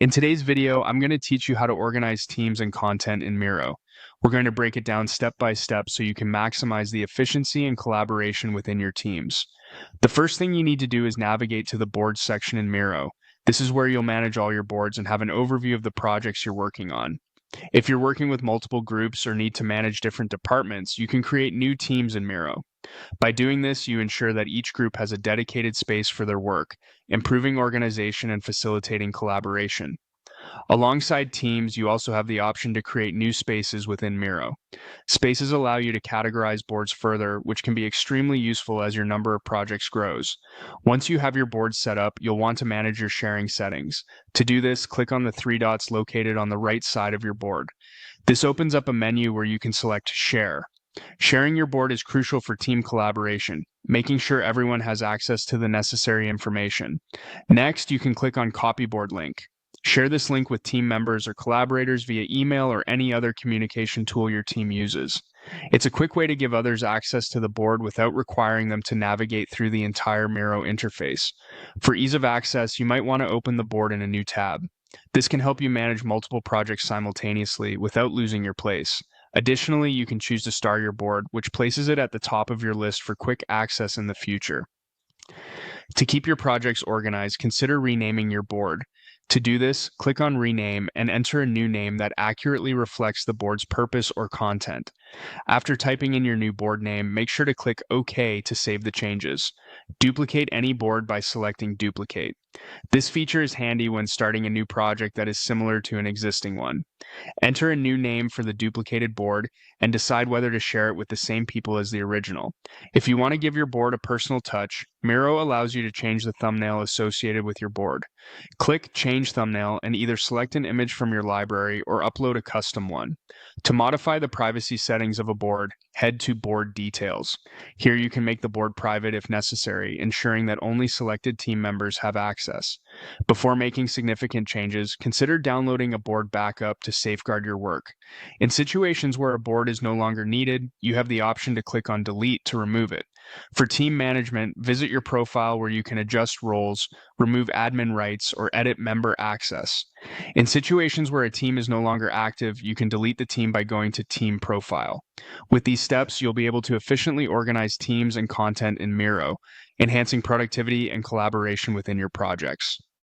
In today's video, I'm going to teach you how to organize teams and content in Miro. We're going to break it down step by step so you can maximize the efficiency and collaboration within your teams. The first thing you need to do is navigate to the boards section in Miro. This is where you'll manage all your boards and have an overview of the projects you're working on. If you're working with multiple groups or need to manage different departments, you can create new teams in Miro. By doing this, you ensure that each group has a dedicated space for their work, improving organization and facilitating collaboration. Alongside teams, you also have the option to create new spaces within Miro. Spaces allow you to categorize boards further, which can be extremely useful as your number of projects grows. Once you have your boards set up, you'll want to manage your sharing settings. To do this, click on the three dots located on the right side of your board. This opens up a menu where you can select Share. Sharing your board is crucial for team collaboration, making sure everyone has access to the necessary information. Next, you can click on Copy Board Link. Share this link with team members or collaborators via email or any other communication tool your team uses. It's a quick way to give others access to the board without requiring them to navigate through the entire Miro interface. For ease of access, you might want to open the board in a new tab. This can help you manage multiple projects simultaneously without losing your place. Additionally, you can choose to star your board, which places it at the top of your list for quick access in the future. To keep your projects organized, consider renaming your board. To do this, click on Rename and enter a new name that accurately reflects the board's purpose or content. After typing in your new board name, make sure to click OK to save the changes. Duplicate any board by selecting Duplicate. This feature is handy when starting a new project that is similar to an existing one. Enter a new name for the duplicated board and decide whether to share it with the same people as the original. If you want to give your board a personal touch, Miro allows you to change the thumbnail associated with your board. Click Change Thumbnail and either select an image from your library or upload a custom one. To modify the privacy settings of a board, head to Board Details. Here you can make the board private if necessary, ensuring that only selected team members have access. Before making significant changes, consider downloading a board backup to safeguard your work. In situations where a board is no longer needed, you have the option to click on Delete to remove it. For team management, visit your profile where you can adjust roles, remove admin rights, or edit member access. In situations where a team is no longer active, you can delete the team by going to Team Profile. With these steps, you'll be able to efficiently organize teams and content in Miro, enhancing productivity and collaboration within your projects.